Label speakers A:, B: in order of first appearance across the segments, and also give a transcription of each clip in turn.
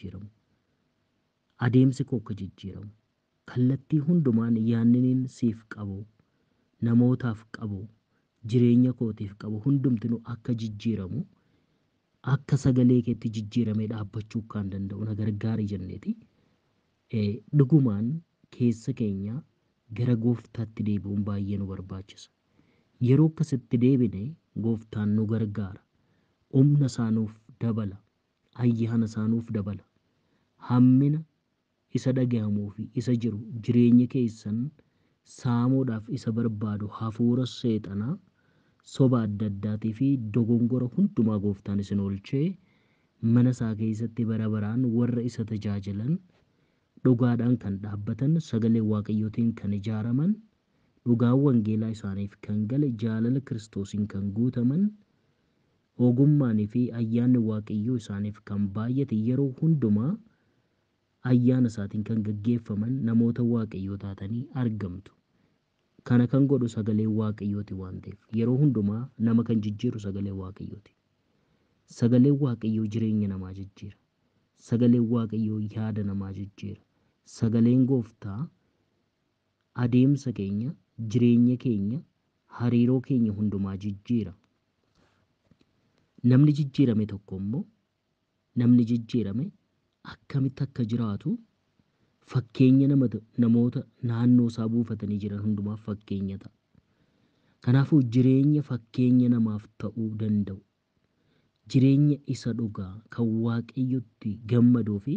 A: jijjiiramu. Adeemsi koo akka jijjiiramu. Kallattii hundumaan yaanniniin siif qabu, namootaaf qabu, jireenya kootiif qabu hundumtinuu akka jijjiiramu, akka sagalee keetti jijjiiramee dhaabbachuu kan danda'u na gargaari jenneeti. Dhugumaan keessa keenya gara gooftaatti deebi'uun baay'ee nu barbaachisa. Yeroo akkasitti deebine gooftaan nu gargaara. Humna isaa nuuf dabala. Ayyaana isaa nuuf dabala. Hammina isa dhaga'amuu fi isa jiru jireenya keessan saamuudhaaf isa barbaadu hafuura seexanaa soba adda addaatii fi dogongora hundumaa gooftaan isin oolchee mana isaa keessatti bara baraan warra isa tajaajilan dhugaadhaan kan dhaabbatan sagalee waaqayyootiin kan ijaaraman dhugaa wangeelaa isaaniif kan gale jaalala kiristoosiin kan guutaman ogummaanii fi ayyaanni waaqayyoo isaaniif kan baay'ate yeroo hundumaa ayyaana isaatiin kan gaggeeffaman namoota waaqayyoo taatanii argamtu. Kana kan godhu sagalee waaqayyooti waan ta'eef yeroo hundumaa nama kan jijjiiru sagalee waaqayyooti. Sagalee waaqayyoo jireenya namaa jijjiira. Sagalee waaqayyoo yaada namaa jijjiira. Sagaleen gooftaa adeemsa keenya, jireenya keenya, hariiroo keenya hundumaa jijjiira. Namni jijjiirame tokko immoo namni jijjiirame akkamitti akka jiraatu fakkeenya namoota naannoo isaa buufatanii jiran hundumaaf fakkeenya ta'a. Kanaafuu jireenya fakkeenya namaaf ta'uu danda'u. Jireenya isa dhugaa kan waaqayyotti gammaduu fi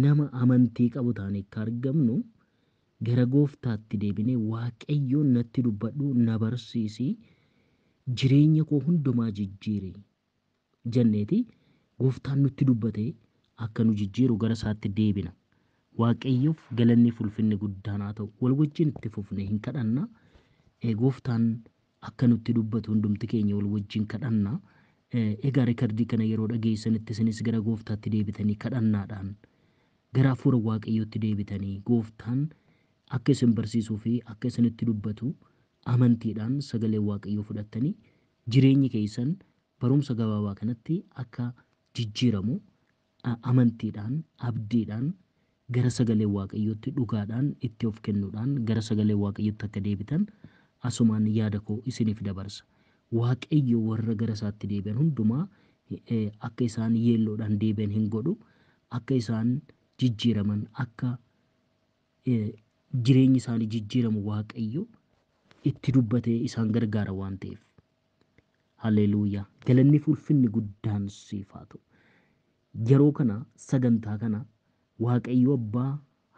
A: nama amantii qabu taanee akka argamnu gara gooftaatti deebinee waaqayyoon natti dubbadhu na barsiisi jireenya koo hundumaa jijjiire jenneeti gooftaan nutti dubbatee akka nu jijjiiru gara isaatti deebina. Waaqayyoof galanni ulfinni guddaan haa ta'u. Wal wajjin itti fufnee hin kadhanna. Gooftaan akka nutti dubbatu hundumti keenya wal wajjin kadhanna. Egaa rikardii kana yeroo dhageessanitti isinis gara gooftaatti deebitanii kadhannaadhaan gara hafuura waaqayyootti deebitanii gooftaan akka isin barsiisuu fi akka isinitti dubbatu amantiidhaan sagalee waaqayyoo fudhattanii jireenyi keessan barumsa gabaabaa kanatti akka jijjiiramu amantiidhaan abdiidhaan gara sagalee waaqayyootti dhugaadhaan itti of kennuudhaan gara sagalee waaqayyootti akka deebitan asumaan yaada koo isiniif dabarsa. Waaqayyo warra gara isaatti deebi'an hundumaa akka isaan yeelloodhaan deebi'an hin godhu. Akka isaan jijjiiraman akka jireenyi isaanii jijjiiramu waaqayyo itti dubbatee isaan gargaara waan ta'eef. Haleluuyaa. Galanni ulfinni guddaan siif haa ta'u. Yeroo kana sagantaa kana waaqayyo abbaa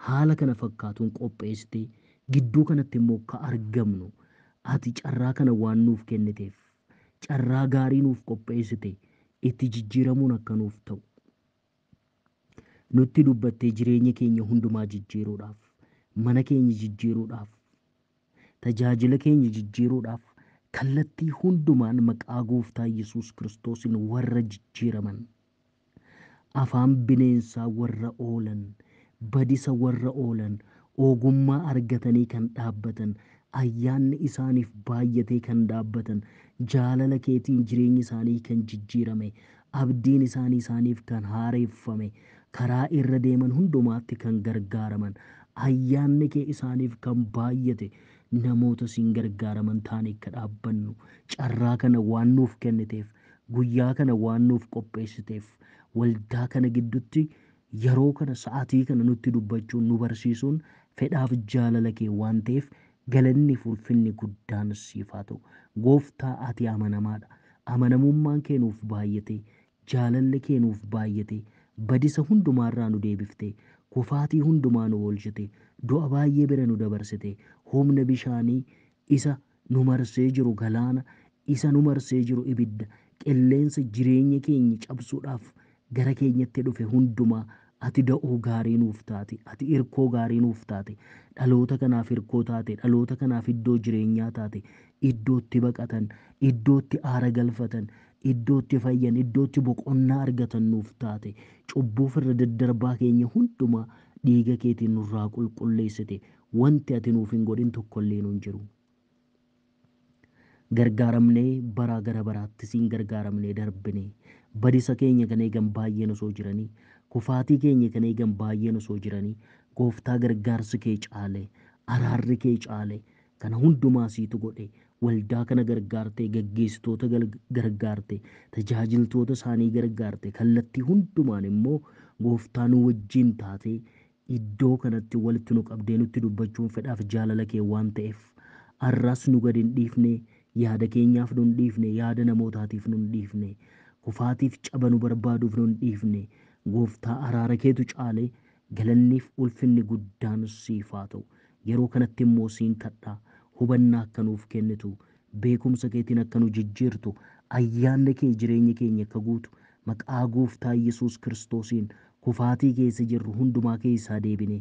A: haala kana fakkaatuun qopheessitee gidduu kanatti immoo akka argamnu ati carraa kana waan nuuf kenniteef carraa gaarii nuuf qopheessite itti jijjiiramuun akka nuuf ta'u nutti dubbattee jireenya keenya hundumaa jijjiiruudhaaf mana keenya jijjiiruudhaaf tajaajila keenya jijjiiruudhaaf kallattii hundumaan maqaa gooftaa Yesuus Kiristoosiin warra jijjiiraman afaan bineensaa warra oolan badisa warra oolan ogummaa argatanii kan dhaabbatan ayyaanni isaaniif baay'atee kan dhaabbatan jaalala keetiin jireenyi isaanii kan jijjiirame abdiin isaaniif kan haareeffame karaa irra deeman hundumaatti kan gargaaraman ayyaanni kee isaaniif kan baay'ate namoota siin gargaaraman taane akka dhaabbannu carraa kana waan nuuf kenniteef guyyaa kana waan nuuf qopheessiteef waldaa kana gidduutti yeroo kana sa'aatii kana nutti dubbachuun nu barsiisuun fedhaaf jaalala kee waan ta'eef galanni ulfinni guddaan siif haa ta'u. Gooftaa ati amanamaadha. Amanamummaan kee nuuf baay'ate jaalalli kee nuuf baay'ate badisa hundumaarraa nu deebiftee kufaatii hundumaa nu oolchite du'a baay'ee bira nu dabarsite humna bishaanii isa nu marsee jiru galaana isa nu marsee jiru ibidda qilleensa jireenya keenya cabsuudhaaf gara keenyatti dhufe hundumaa ati da'oo gaarii nuuf taate ati irkoo gaarii nuuf taate dhaloota kanaaf irkoo taate dhaloota kanaaf iddoo jireenyaa taate iddootti baqatan iddootti aara galfatan iddootti fayyan iddootti boqonnaa argatan nuuf taate cubbuuf irra daddarbaa keenya hundumaa dhiiga keetiin nurraa qulqulleessite wanti ati nuuf hin godhin tokkollee nuun jiru. Gargaaramnee baraa gara baraatti siin gargaaramnee darbinee badisa keenya kan eegan baay'een osoo jiranii kufaatii keenya kan eegan baay'een osoo jiranii gooftaa gargaarsi kee caale araarri kee caale kana hundumaa siitu godhe waldaa kana gargaarte gaggeessitoota gargaarte tajaajiltoota isaanii gargaarte kallattii hundumaan immoo gooftaa nu wajjin taate iddoo kanatti walitti nu qabdee nutti dubbachuun fedhaaf jaalala kee waan ta'eef arras nu gad hin dhiifne yaada keenyaaf nu hin dhiifne yaada namootaatiif nu hin dhiifne kufaatiif caba nu barbaaduuf nu hin dhiifne gooftaa araara keetu caale galanniif ulfinni guddaan siif haa ta'u yeroo kanatti immoo siin kadhaa hubannaa akka nuuf kennitu beekumsa keetiin akka nu jijjiirtu ayyaanni kee jireenya keenya akka guutu maqaa gooftaa Yesuus Kiristoosiin kufaatii keessa jirru hundumaa keessaa deebine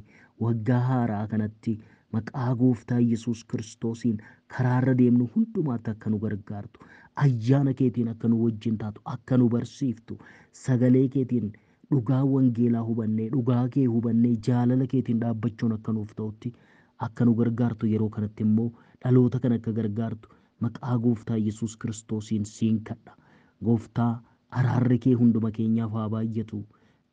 A: waggaa haaraa kanatti maqaa gooftaa Yesuus Kiristoosiin karaarra deemnu hundumaatti akka nu gargaartu ayyaana keetiin akka nu wajjin taatu akka nu barsiiftu sagalee keetiin dhugaa wangeelaa hubannee dhugaa kee hubannee jaalala keetiin dhaabbachuun akka nuuf ta'utti akka nu gargaartu yeroo kanatti immoo dhaloota kan akka gargaartu maqaa gooftaa Yesuus Kiristoosiin siin kadha gooftaa araarri kee hunduma keenyaaf haa baay'atu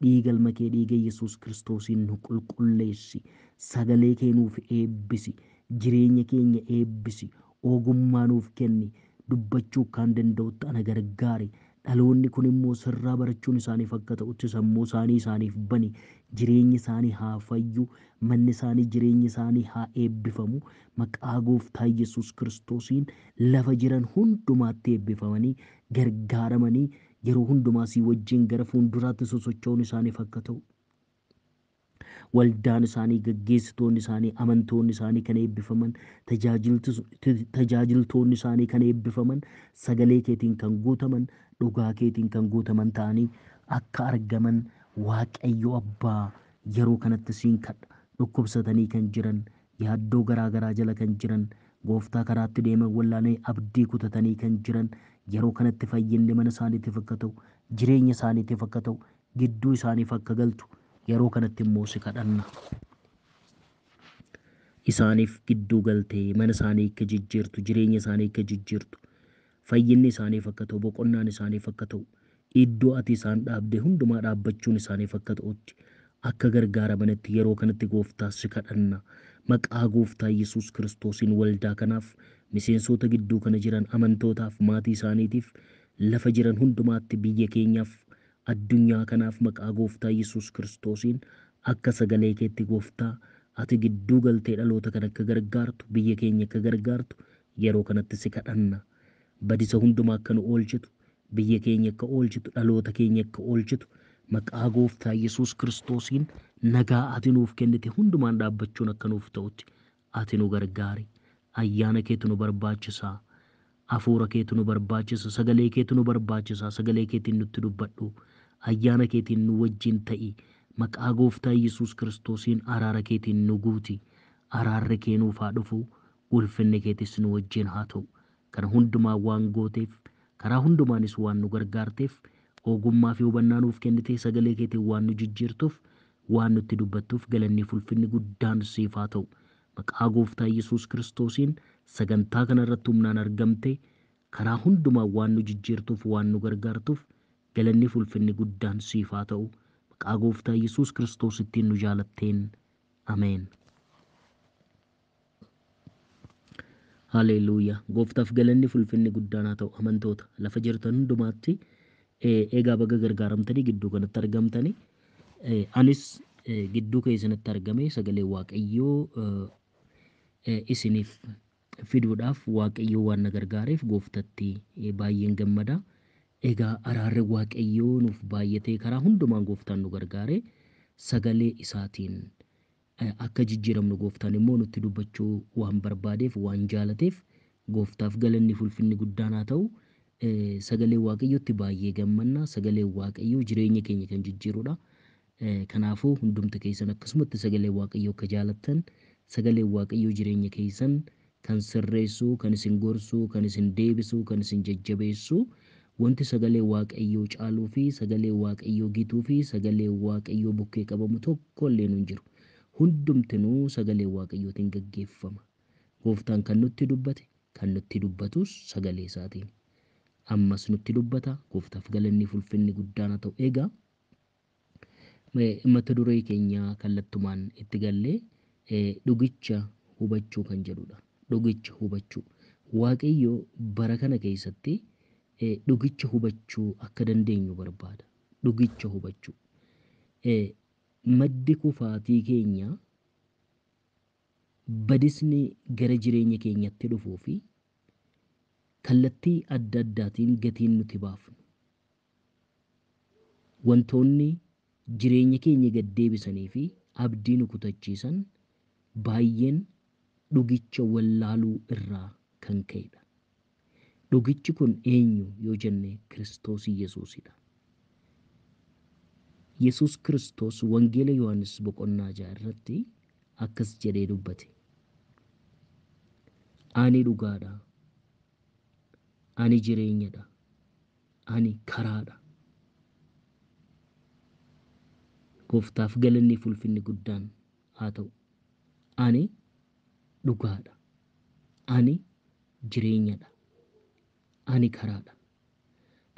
A: dhiiga ilma kee dhiiga Yesuus Kiristoosiin nu qulqulleessi sagalee kee nuuf eebbisi jireenya keenya eebbisi ogummaa nuuf kenni dubbachuu kan danda'utti ana gargaari dhaloonni kun immoo sirraa barachuun isaaniif akka ta'utti sammuu isaaniif bani jireenyi isaanii haa fayyu manni isaanii jireenyi isaanii haa eebbifamu maqaa gooftaa Yesuus Kiristoosiin lafa jiran hundumaatti eebbifamanii gargaaramanii yeroo hundumaa sii wajjin gara fuulduraatti sosocho'uun isaaniif akka ta'u waldaan isaanii gaggeessitoonni isaanii amantoonni isaanii kan eebbifaman tajaajiltoonni isaanii kan eebbifaman sagalee keetiin kan guutaman dhugaa keetiin kan guutaman ta'anii akka argaman waaqayyo abbaa yeroo kanatti siin kadha dhukkubsatanii kan jiran yaaddoo garaa garaa jala kan jiran gooftaa karaatti deeman wallaalee abdii kutatanii kan jiran yeroo kanatti fayyinni mana isaaniitiif akka ta'u jireenya isaaniitiif akka ta'u gidduu isaaniif akka galtu yeroo kanatti immoo si kadhanna isaaniif gidduu galtee mana isaanii akka jijjiirtu jireenya isaanii akka jijjiirtu fayyinni isaaniif akka ta'u boqonnaan isaaniif akka ta'u iddoo ati isaan dhaabde hundumaa dhaabbachuun isaaniif akka ta'utti akka gargaaramanitti yeroo kanatti gooftaa si kadhanna maqaa gooftaa Yesuus Kiristoosiin waldaa kanaaf miseensota gidduu kana jiran amantootaaf maatii isaaniitiif lafa jiran hundumaatti biyya keenyaaf addunyaa kanaaf maqaa gooftaa Yesuus Kiristoosiin akka sagalee keetti gooftaa ati gidduu galtee dhaloota kan akka gargaartu biyya keenya akka gargaartu yeroo kanatti si kadhanna badisa hundumaa akka nu oolchitu biyya keenya akka oolchitu dhaloota keenya akka oolchitu maqaa gooftaa Yesuus Kiristoosiin nagaa ati nuuf kennite hundumaan dhaabbachuun akka nuuf ta'utti ati nu gargaari ayyaana keetu nu barbaachisaa hafuura keetu nu barbaachisa sagalee keetu nu barbaachisaa sagalee keetiin nutti dubbadhu ayyaana keetiin nu wajjin ta'i maqaa gooftaa Yesuus Kiristoosiin araara keetiin nu guuti araarri kee nuuf haa dhufu ulfinni keetis nu wajjin haa ta'u kana hundumaa waan gooteef karaa hundumaanis waan nu gargaarteef ogummaa fi hubannaa nuuf kennitee sagalee keetiin waan nu jijjiirtuuf waan nutti dubbattuuf galanni ulfinni guddaan siif haa ta'u maqaa gooftaa Yesuus Kiristoosiin sagantaa kana irratti humnaan argamte karaa hundumaa waan nu jijjiirtuuf waan nu gargaartuuf galanni ulfinni guddaan siif haa ta'u maqaa gooftaa Yesuus Kiristoosittiin nu jaalatteen ameen. Haleluuyaa gooftaaf galanni ulfinni guddaan haa ta'u amantoota lafa jirtan hundumaatti eegaa baga gargaaramtanii gidduu kanatti argamtanii anis gidduu keessanitti argame sagalee waaqayyoo isiniif fiduudhaaf waaqayyoo waan na gargaareef gooftatti baay'een gammada egaa araarri waaqayyoo nuuf baay'atee karaa hundumaan gooftaan nu gargaare sagalee isaatiin akka jijjiiramnu gooftaan immoo nutti dubbachuu waan barbaadeef waan jaalateef gooftaaf galanni ulfinni guddaan haa ta'u sagalee waaqayyootti baay'ee gammanna sagalee waaqayyoo jireenya keenya kan jijjiirudha kanaafuu hundumti keessan akkasumatti sagalee waaqayyoo akka jaalattan sagalee waaqayyoo jireenya keessan kan sirreessu kan isin gorsu kan isin deebisu kan isin jajjabeessu wanti sagalee waaqayyoo caaluu fi sagalee waaqayyoo gituu fi sagalee waaqayyoo bukkee qabamu tokko illee hin jiru hundumtinuu sagalee waaqayyootiin gaggeeffama gooftaan kan nutti dubbate kan nutti dubbatus sagalee isaatiin ammas nutti dubbata gooftaaf galanni ulfinni guddaan haa ta'u egaa mata duree keenyaa kallattumaan itti gallee dhugicha hubachuu kan jedhudha. Dhugicha hubachuu. Waaqayyo bara kana keessatti dhugicha hubachuu akka dandeenyu barbaada. Dhugicha hubachuu. Maddi kufaatii keenya badisni gara jireenya keenyatti dhufuu fi kallattii adda addaatiin gatiin nuti baafnu. Wantoonni jireenya keenya gad deebisanii fi abdii nu kutachiisan baay'een dhugicha wallaaluu irraa kan ka'edha. Dhugichi kun eenyu yoo jenne Kiristoos Yesuusidha. Yesuus Kiristoos wangeela Yohaannis boqonnaa 6 irratti akkas jedhee dubbate. Ani dhugaadha. Ani jireenyadha. Ani karaadha. Gooftaaf galanni fi ulfinni guddaan haa ta'u. Ani dhugaadha. Ani jireenyadha. Ani karaadha.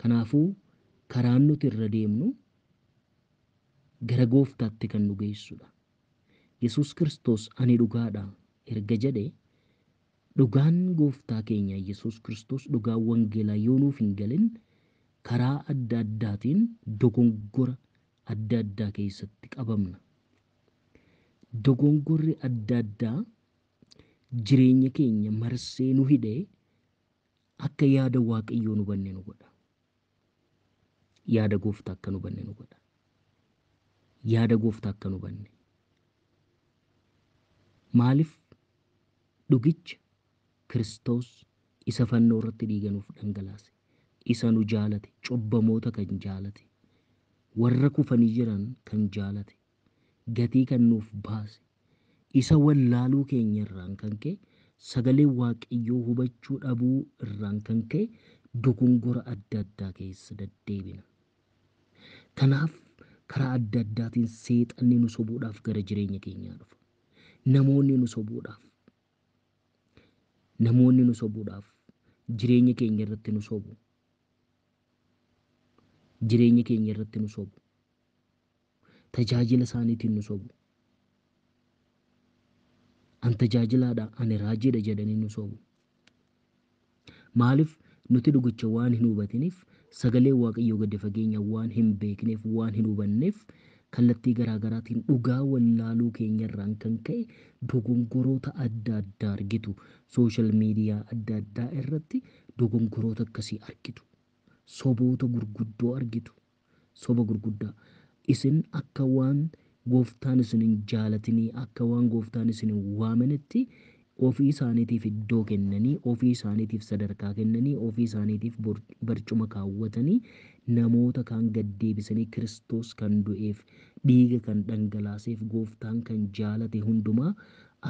A: Kanaafuu karaan nuti irra deemnu gara gooftaatti kan nu geessudha. Yesuus Kiristoos ani dhugaadha erga jedhe dhugaan gooftaa keenya Yesuus Kiristoos dhugaa wangeelaa yoo nuuf hin galin karaa adda addaatiin dogongora adda addaa keessatti qabamna. Dogongorri adda addaa jireenya keenya marsee nu hidhee akka yaada Waaqayyoo nu banne nu godha. Yaada gooftaa akka nu banne nu godha. Yaada gooftaa akka nu banne. Maaliif dhugicha Kiristoos isa fannoo irratti dhiiga nuuf dhangalaase, isa nu jaalate, cubbamoota kan jaalate, warra kufanii jiran kan jaalate, gatii kan nuuf baase, isa wallaaluu keenya irraan kan ka'e, sagalee Waaqayyoo hubachuu dhabuu irraan kan ka'e dogongora adda addaa keessa deddeebina. Kanaaf karaa adda addaatiin seexanni nu sobuudhaaf gara jireenya keenyaa dhufa. Namoonni nu sobuudhaaf jireenya keenya irratti nu sobu. Jireenya keenya irratti nu sobu. Tajaajila isaaniitiin nu sobu. An tajaajilaadha, ani raajiidha jedhanii nu sobu. Maaliif nuti dhugicha waan hin hubatiniif, sagalee Waaqayyoo gadi fageenya waan hin beekneef, waan hin hubanneef kallattii garaagaraatiin dhugaa wallaaluu keenya irraan kan ka'e dogongoroota adda addaa argitu. Sooshaal miidiyaa adda addaa irratti dogongoroota akkasii argitu. Soboota gurguddoo argitu. Soba gurguddaa. Isin akka waan gooftaan isin hin jaalatinii, akka waan gooftaan isin hin waamanitti ofii isaaniitiif iddoo kennanii, ofii isaaniitiif sadarkaa kennanii, ofii isaaniitiif barcuma kaawwatanii namoota kaan gad deebisanii Kiristoos kan du'eef, dhiiga kan dhangalaaseef, gooftaan kan jaalate hundumaa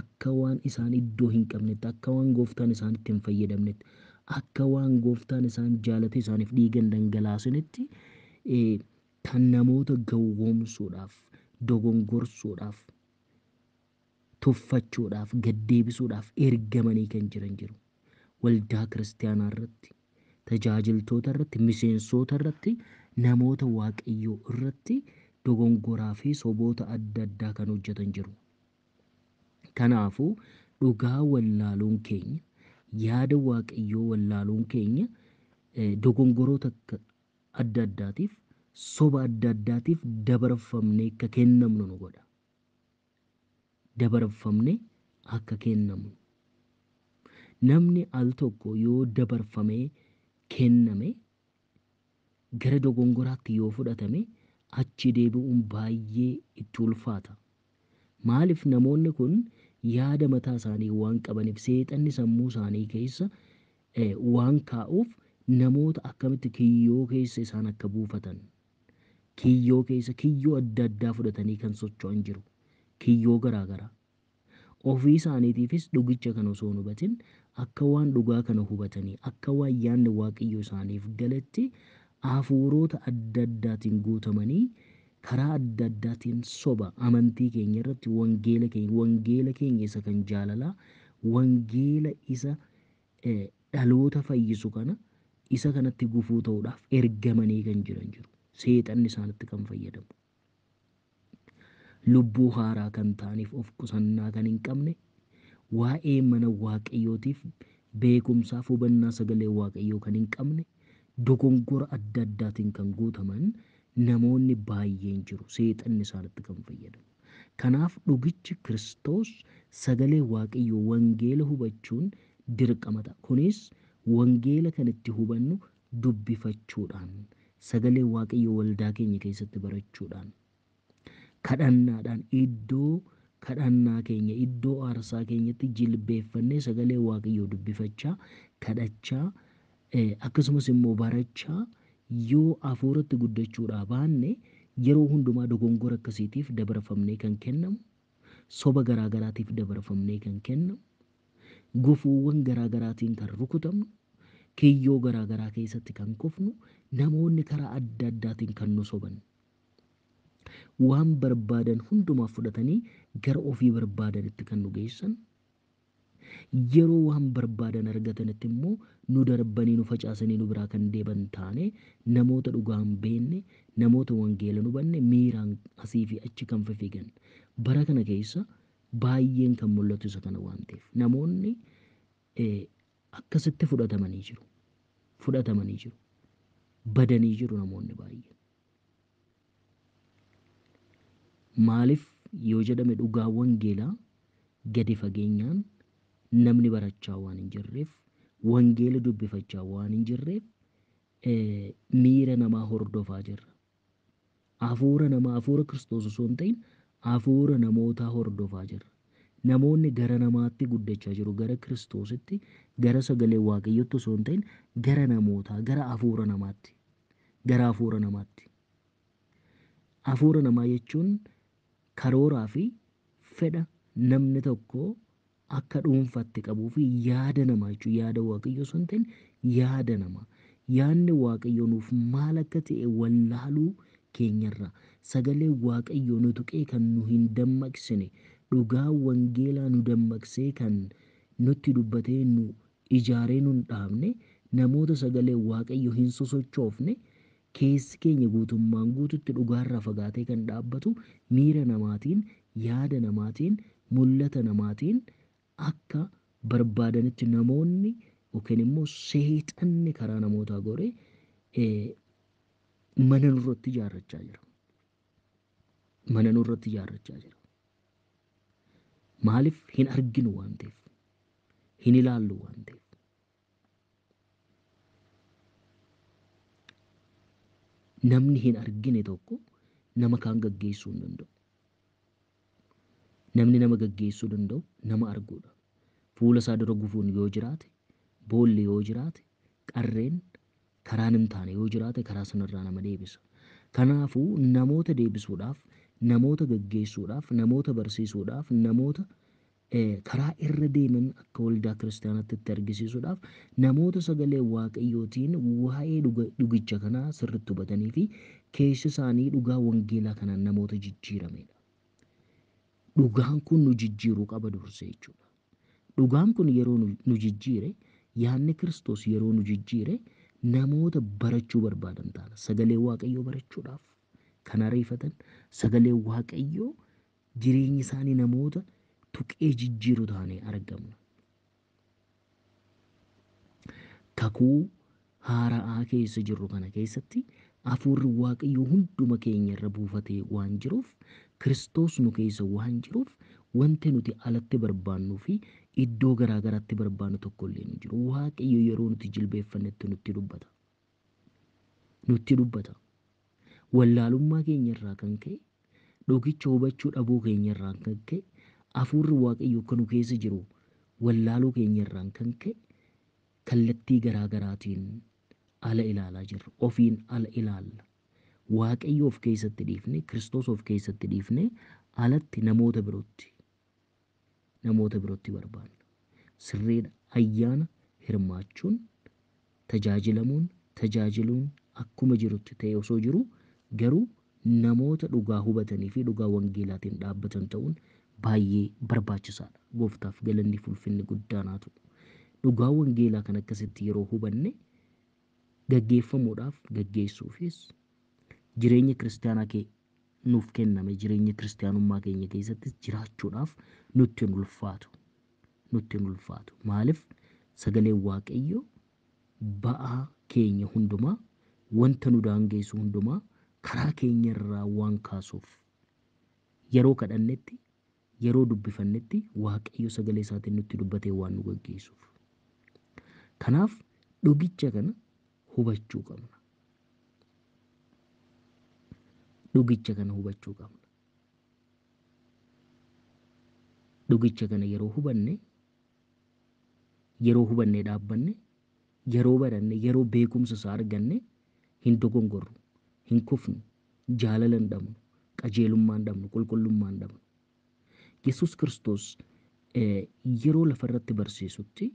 A: akka waan isaan iddoo hin qabnetti, akka waan gooftaan isaanitti hin fayyadamnetti, akka waan gooftaan isaan jaalate isaaniif dhiiga hin dhangalaasinitti kan namoota gowwoomsuudhaaf, dogongorsuudhaaf, tuffachuudhaaf, gaddeebisuudhaaf ergamanii kan jiran jiru. Waldaa kiristaanaa irratti, tajaajiltoota irratti, miseensota irratti, namoota Waaqayyoo irratti dogongoraa fi soboota adda addaa kan hojjetan jiru. Kanaafuu dhugaa wallaaluun keenya, yaada Waaqayyoo wallaaluun keenya dogongoroota adda addaatiif, soba adda addaatiif dabarfamnee akka kennamnu nu godha. Dabarfamnee akka kennamnu. Namni al tokko yoo dabarfamee kenname gara dogongoraatti yoo fudhatame achi deebi'uun baay'ee itti ulfaata. Maaliif namoonni kun yaada mataa isaanii waan qabaniif, seexanni sammuu isaanii keessa waan kaa'uuf namoota akkamitti kiyyoo keessa isaan akka buufatan, kiyyoo adda addaa fudhatanii kan socho'an jiru. Kiyyoo garaagaraa ofii isaaniitiifis dhugicha kan osoo hin hubatin akka waan dhugaa kana hubatanii, akka waan yaadni Waaqayyoo isaaniif galatti hafuurota adda addaatiin guutamanii karaa adda addaatiin soba amantii keenya irratti, wangeela keenya isa kan jaalalaa, wangeela isa dhaloota fayyisu kana isa kanatti gufuu ta'uudhaaf ergamanii kan jiran jiru. Seexanni isaanitti kan fayyadamu. lubbuu haaraa kan ta'aniif of qusannaa kan hin qabne, waa'ee mana waaqayyootiif beekumsaaf hubannaa sagalee waaqayyoo kan hin qabne, dogongora adda addaatiin kan guutaman namoonni baay'een jiru. Seexanni isaanitti kan fayyadamu. Kanaaf dhugichi Kiristoos sagalee waaqayyoo wangeela hubachuun dirqama ta'a. Kunis wangeela kan itti hubannu dubbifachuudhaan, sagalee waaqayyoo waldaa keenya keessatti barachuudhaan, kadhannaadhaan iddoo kadhannaa keenya iddoo aarsaa keenyatti jilbeeffannee sagalee waaqayyoo dubbifachaa, kadhachaa, akkasumas immoo barachaa yoo hafuuratti guddachuudhaa baanne yeroo hundumaa dogongora akkasiitiif dabarfamnee kan kennamu, soba garaagaraatiif dabarfamnee kan kennamu, gufuuwwan garaagaraatiin kan rukutamnu, kiyyoo garaagaraa keessatti kan kufnu, namoonni karaa adda addaatiin kan nu soban, waan barbaadan hundumaaf fudhatanii gara ofii barbaadanitti kan nu geessan, yeroo waan barbaadan argatanitti immoo nu darbanii nu facaasanii nu biraa kan deeban taane, namoota dhugaa hin beekne, namoota wangeela nu banne miiraan asii fi achi kan fiigan. Bara kana keessa baay'een kan mul'atu isa kana waan ta'eef namoonni akkasitti fudhatamanii jiru. Fudhatamanii jiru. Badanii jiru namoonni baay'een. Maaliif yoo jedhame dhugaa wangeelaa gadi fageenyaan namni barachaa waan hin jirreef, wangeela dubbifachaa waan hin jirreef, miira namaa hordofaa jirra. Hafuura namaa, hafuura Kiristoos osoo hin ta'in hafuura namootaa hordofaa jirra. Namoonni gara namaatti guddachaa jiru, gara Kiristoositti, gara sagalee waaqayyootti osoo hin ta'in gara namootaa, gara hafuura namaatti, gara hafuura namaatti. Hafuura namaa jechuun karooraa fi fedha namni tokko akka dhuunfaatti qabuu fi yaada namaa jechuun yaada waaqayyoo osoo hin ta'in yaada namaa. Yaadni waaqayyoo nuuf maal akka ta'e wallaaluu keenyarraa sagalee waaqayyoo nu tuqee kan nu hin dammaqsine, dhugaa wangeelaa nu dammaqsee kan nutti dubbatee nu ijaaree nu hin dhaabne, namoota sagalee waaqayyoo hin sosochoofne, keessi keenya guutummaan guututti dhugaarraa fagaatee kan dhaabbatu miira namaatiin, yaada namaatiin, mul'ata namaatiin akka barbaadanitti namoonni yookiin immoo seexanni karaa namootaa goree mana nurratti ijaarrachaa jira. Mana nurratti ijaarrachaa jira. Maaliif hin arginu waan ta'eef, hin ilaallu waan ta'eef. Namni hin argine tokko nama kaan gaggeessuu hin danda'u. Namni nama gaggeessuu danda'u nama arguudha. Fuula isaa dura gufuun yoo jiraate, boolli yoo jiraate, qarreen karaan hin taane yoo jiraate karaa sanarraa nama deebisa. Kanaafuu namoota deebisuudhaaf, namoota gaggeessuudhaaf, namoota barsiisuudhaaf, namoota karaa irra deeman akka waldaa kiristaanaatti itti argisiisuudhaaf, namoota sagalee waaqayyootiin waa'ee dhugicha kanaa sirriitti hubatanii fi keessi isaanii dhugaa wangeelaa kanaan namoota jijjiiramedha. Dhugaan kun nu jijjiiruu qaba dursee jechuudha. Dhugaan kun yeroo nu jijjiire, yaadni Kiristoos yeroo nu jijjiire, namoota barachuu barbaadan taana. Sagalee waaqayyoo barachuudhaaf kan ariifatan, sagalee waaqayyoo jireenya isaanii namoota tuqee jijjiiru taanee argamna. Kakuu haara'aa keessa jirru kana keessatti hafuurri waaqayyoo hunduma keenya irra buufatee waan jiruuf, Kiristoos nu keessa waan jiruuf, wanti nuti alatti barbaannuu fi iddoo garaagaraatti barbaannu tokko illee hin jiru. Waaqayyo yeroo nuti jilbeeffannetti nutti dubbata. Nutti dubbata. Wallaalummaa keenya irraa kan ka'e, dhugicha hubachuu dhabuu keenya irraa kan ka'e, hafuurri waaqayyo akka nu keessa jiru wallaaluu keenya irraa kan ka'e, kallattii garaagaraatiin ala ilaalaa jirra. Ofiin ala ilaalla. Waaqayyo of keessatti dhiifne, Kiristoos of keessatti dhiifne, alatti namoota birootti barbaanna. Sirriidha. Ayyaana hirmaachuun, tajaajiluun akkuma jirutti ta'e osoo jiru, garuu namoota dhugaa hubatanii fi dhugaa wangeelaatiin dhaabbatan ta'uun baay'ee barbaachisaadha. Gooftaaf galanni ulfinni guddaan haa ta'u. Dhugaa wangeelaa kan akkasitti yeroo hubanne gaggeeffamuudhaaf gaggeessuufis jireenya kiristaanaa kee nuuf kenname jireenya kiristaanummaa keenya keessatti jiraachuudhaaf nutti hin ulfaatu. Maaliif sagaleen Waaqayyoo ba'aa keenya hundumaa wanta nu daangeessu hundumaa karaa keenya irraa waan kaasuuf yeroo kadhannetti yeroo dubbifannetti Waaqayyo sagalee isaatiin nutti dubbatee waan nu gaggeessuuf. Kanaaf dhugicha kana hubachuu qabna. Dhugicha kana hubachuu qabna. Dhugicha kana yeroo hubannee dhaabbanne, yeroo baranne, yeroo beekumsa isaa arganne hin dogongorru, hin kufnu, jaalala hin dhabnu, qajeelummaa hin dhabnu, qulqullummaa hin dhabnu. Yesus Kiristoos yeroo lafarratti barsiisutti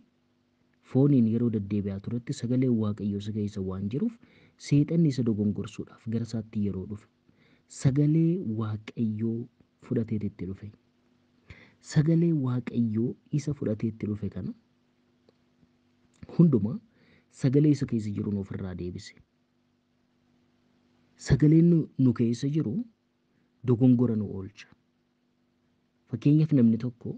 A: fooniin yeroo deddeebi'aa turetti sagalee Waaqayyoo isa keessa waan jiruuf seexanni isa dogongorsuudhaaf gara isaatti yeroo dhufe sagalee Waaqayyoo fudhateetti dhufe. Sagalee Waaqayyoo isa fudhateetti dhufe kana hundumaa sagalee isa keessa jiru nuuf irraa deebise. Sagaleen nu keessa jiru dogongora nu oolcha. Fakkeenyaaf namni tokko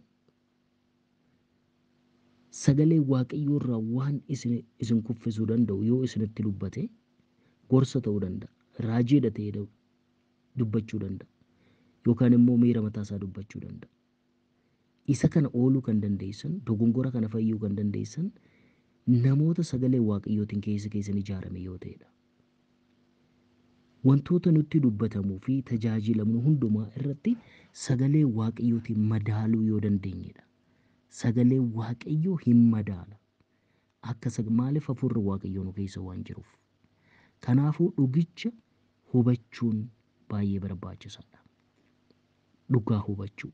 A: sagalee Waaqayyoo irraa waan isin kuffisuu danda'u yoo isinitti dubbate gorsa ta'uu danda'a. Raajiidha ta'ee dubbachuu danda'a. Yookaan immoo miira mataa isaa dubbachuu danda'a. Isa kana ooluu kan dandeessan, dogongora kana fayyuu kan dandeessan namoota sagalee Waaqayyootiin keessan ijaarame yoo ta'edha. Wantoota nutti dubbatamuu fi tajaajilamnu hundumaa irratti sagalee Waaqayyootiin madaaluu yoo dandeenyedha. Sagalee Waaqayyoo hin madaala. Maaliif hafuurri Waaqayyoo nu keessa waan jiruuf. Kanaafuu dhugicha hubachuun baay'ee barbaachisaadha. Dhugaa hubachuu.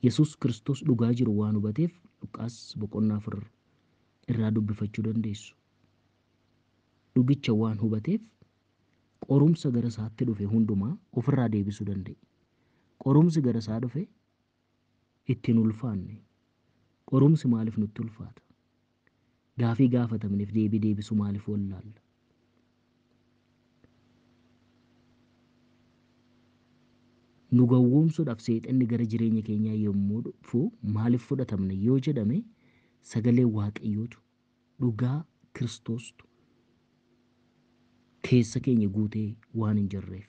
A: Yesus Kiristoos dhugaa jiru waan hubateef Luqaas boqonnaa 4 irraa dubbifachuu dandeessu. Dhugicha waan hubateef qorumsa gara isaatti dhufe hundumaa ofirraa deebisuu danda'e. Qorumsi gara isaa dhufe ittiin ulfaanne. Qorumsi maaliif nutti ulfaata? Gaafii gaafatamneef deebii deebisuu maaliif wallaalla? Nu gowwoomsuudhaaf seexanni gara jireenya keenyaa yommuu dhufu maaliif fudhatamna yoo jedhame sagalee Waaqayyootu dhugaa Kiristoostu keessa keenya guutee waan hin jirreef.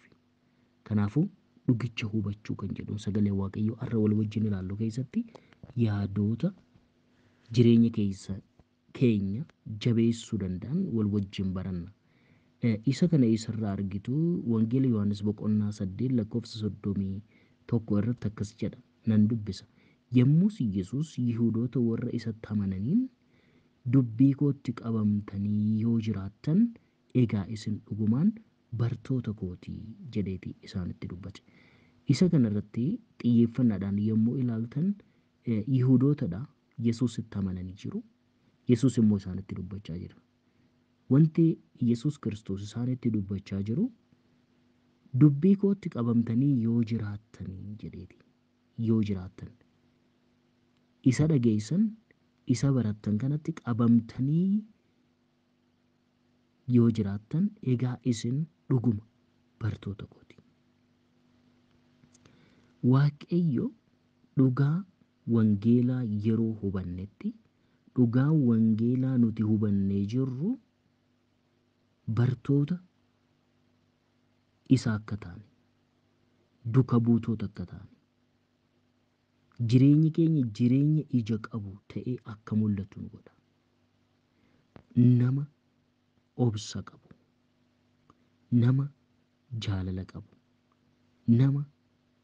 A: Kanaafuu dhugicha hubachuu kan jedhu sagalee Waaqayyoo har'a wal wajjin ilaallu keessatti yaadoota jireenya keenya jabeessuu danda'an wal wajjin baranna. Isa kana isarraa argitu wangeela Yohaannis boqonnaa 8 lakkoofsa 31 irratti akkas jedha. Nan dubbisa. Yommus Yesuus Yihuudoota warra isatti amananiin dubbii kootti qabamtanii yoo jiraattan egaa isin dhugumaan bartoota kootii jedheeti isaanitti dubbate. Isa kanarratti xiyyeeffannaadhaan yommuu ilaaltan Yihuudootadha Yesuusitti amananii jiru. Yesuus immoo isaanitti dubbachaa jira. Wanti Yesus Kiristoos isaanitti dubbachaa jiru dubbii kootti qabamtanii yoo jiraattanii jedheeti. Yoo jiraattan isa dhageessan isa barattan kanatti qabamtanii yoo jiraattan egaa isin dhuguma bartoota kooti. Waaqayyo dhugaa wangeelaa yeroo hubannetti dhugaa wangeelaa nuti hubannee jirru bartoota isa akka taane, duka buutoota akka taane, jireenyi keenya jireenya ija qabu ta'ee akka mul'atu nu godha. Nama obsa qabu, nama jaalala qabu, nama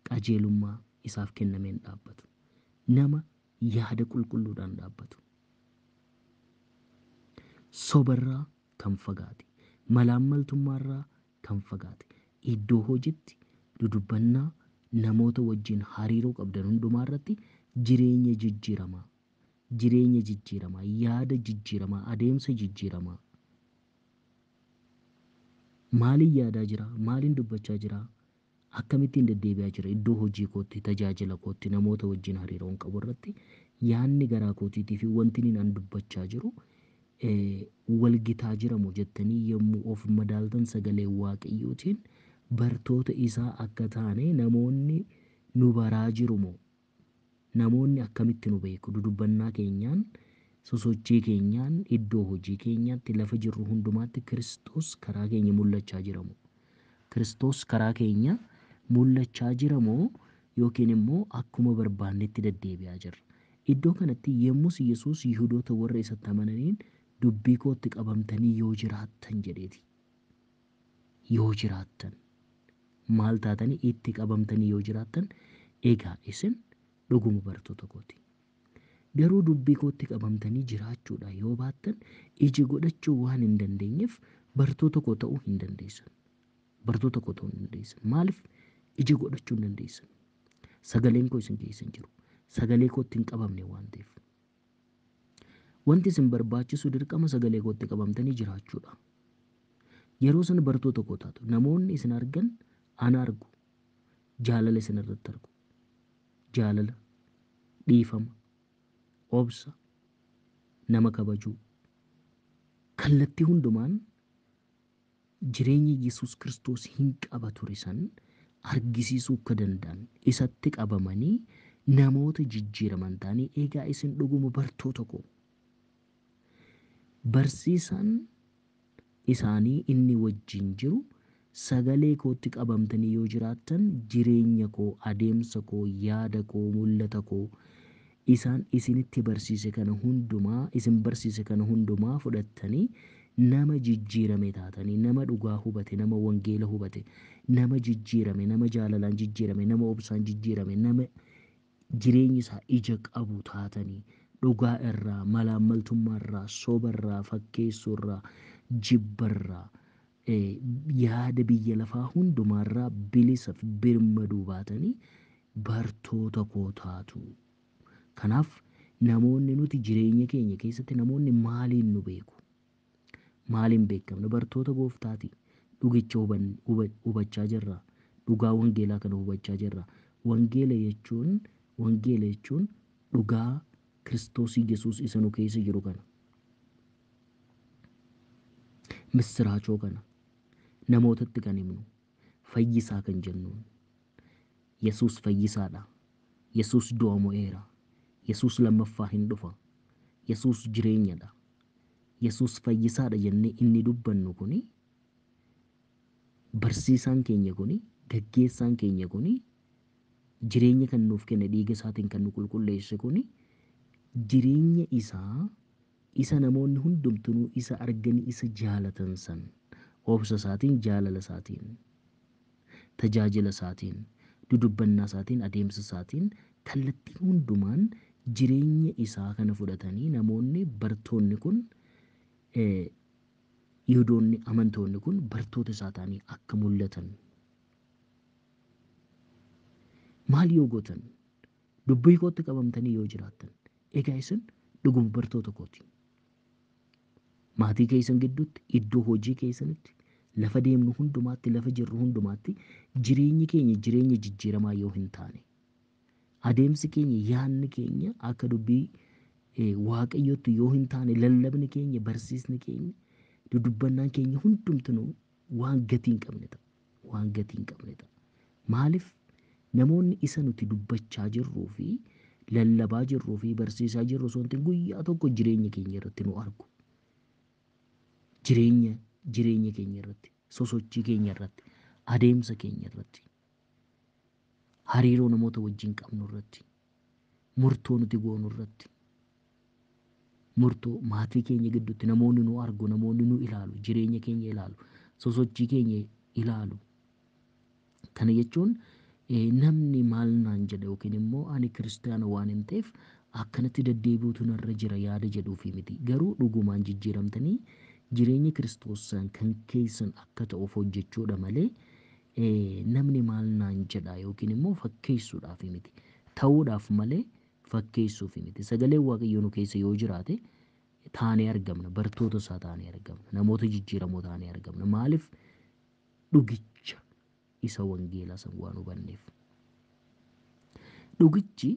A: qajeelummaa isaaf kennameen dhaabbatu, nama yaada qulqulluudhaan dhaabbatu, sobarraa kan fagaate, malaammaltummaarraa kan fagaate, iddoo hojiitti dudubbannaa namoota wajjin hariiroo qabdan hundumaa irratti jireenya jijjiiramaa, yaada jijjiiramaa, adeemsa jijjiiramaa. Maaliin yaadaa jira? Maaliin dubbachaa jira? Akkamittiin deddeebi'aa jira? Iddoo hojii kootti, tajaajila kootti, namoota wajjin hariiroon qabu irratti yaadni garaa kootiitii fi wanti ani dubbachaa jiru walgitaa jiramu jettanii yommuu of madaaltan sagalee Waaqayyootiin bartoota isaa akka taane namoonni nu baraa jiru moo? Namoonni akkamitti nu beeku? Dudubbannaa keenyaan, sosochii keenyaan, iddoo hojii keenyaatti, lafa jirru hundumaatti Kiristoos karaa keenya mul'achaa jira moo? Kiristoos karaa keenya mul'achaa jira moo yookiin immoo akkuma barbaannetti deddeebi'aa jirra? Iddoo kanatti yemmus Yesuus Yihudoota warra isatti amananiin dubbii kootti qabamtanii yoo jiraattan jedheeti. Yoo jiraattan maal taatanii itti qabamtanii yoo jiraattan egaa isin dhuguma bartoota kooti. Garuu dubbii kootti qabamtanii jiraachuudha yoo baattan ija godhachuu waan hin dandeenyeef bartoota koo ta'uu hin dandeessan. Bartoota koo ta'uu hin dandeessan. Maaliif ija godhachuu hin dandeessan? Sagaleen koo isin keessa hin jiru. Sagalee kootti hin qabamne waan ta'eef. Wanti isin barbaachisu dirqama sagalee kootti qabamtanii jiraachuudha. Yeroo sana bartoota koo taatu. Namoonni isin argan ana argu. Jaalala isin irratti argu. Jaalala, dhiifama, obsa, nama kabajuu. Kallattii hundumaan jireenya Yesuus Kiristoos hin qaba ture san argisiisuu akka danda'an isatti qabamanii namoota jijjiiraman ta'anii egaa isin dhuguma bartoota koo. Barsiisaan isaanii inni wajjin jiru sagalee kootti qabamtanii yoo jiraattan jireenya koo, adeemsa koo, yaada koo, mul'ata koo isaan isinitti barsiise kana hundumaa, isin barsiise kana hundumaa fudhattanii nama jijjiirame taatanii, nama dhugaa hubate, nama wangeela hubate, nama jijjiirame, nama jaalalaan jijjiirame, nama obsaan jijjiirame, nama jireenyi isaa ija qabu taatanii dhugaa irraa, malaammaltummaa irraa, soba irraa, fakkeessuu irraa, jibba irraa, yaada biyya lafaa hundumaarraa bilisaaf birmaduu baatanii bartoota koo taatu. Kanaaf namoonni nuti jireenya keenya keessatti namoonni maaliin nu beeku? Maaliin beekamna? Bartoota gooftaati. Dhugicha hubachaa jirra. Dhugaa wangeelaa kana hubachaa jirra. Wangeela jechuun dhugaa Kiristoos Yesuus isa nu keessa jiru kana. Misiraachoo kana namootatti kan himnu, fayyisaa kan jennuun. Yesuus fayyisaadha. Yesuus du'a mo'eera. Yesuus lammaffaa hin dhufa. Yesuus jireenyadha. Yesuus fayyisaadha jennee inni dubbannu kuni, barsiisaan keenya kuni, gaggeessaan keenya kuni, jireenya kan nuuf kenne dhiiga isaatiin kan nu qulqulleesse kuni, jireenya isaa isa namoonni hundumtuu isa arganii isa jaalatan san obsa isaatiin, jaalala isaatiin, tajaajila isaatiin, dudubbannaa isaatiin, adeemsa isaatiin kallattii hundumaan jireenya isaa kana fudhatanii namoonni bartoonni kun Yihudoonni amantoonni kun bartoota isaa ta'anii akka mul'atan. Maal yoo gootan? Dubbii kootti qabamtanii yoo jiraattan egaa isin dhuguma bartoota kooti. Maatii keessan gidduutti, iddoo hojii keessanitti, lafa deemnu hundumaatti, lafa jirru hundumaatti jireenyi keenya jireenya jijjiiramaa yoo hin taane, adeemsi keenya, yaadni keenya akka dubbii waaqayyootti yoo hin taane, lallabni keenya, barsiisni keenya, dudubbannaan keenya hundumtuu waan gatii hin qabne ta'a. Waan gatii hin qabne ta'a. Maaliif namoonni isa nuti dubbachaa jirruu fi lallabaa jirruu fi barsiisaa jirru osoo guyyaa tokko jireenya keenya irratti nu argu. Jireenya keenya irratti, sosochii keenya irratti, adeemsa keenya irratti, hariiroo namoota wajjin qabnu irratti, murtoo nuti goonu irratti, murtoo maatii keenya gidduutti namoonni nu argu, namoonni nu ilaalu, jireenya keenya ilaalu, sosochii keenya ilaalu. Kana jechuun namni maal naan jedha yookiin immoo ani kiristaana waan hin ta'eef akkanatti deddeebi'uutu narra jira yaada jedhuufi miti. Garuu dhugumaan jijjiiramtanii jireenya Kiristoosaan kan keessan akka ta'uuf hojjechuudha malee namni maal naan jedha yookiin immoo fakkeessuudhaaf miti. Ta'uudhaaf malee fakkeessuuf miti. Sagaleen Waaqayyoo nu keessa yoo jiraate taanee argamna. Bartoota isaa taanee argamna. Namoota jijjiiramoo taanee argamna. Maaliif? Dhugicha isa wangeelaa san waan hubanneef. Dhugichi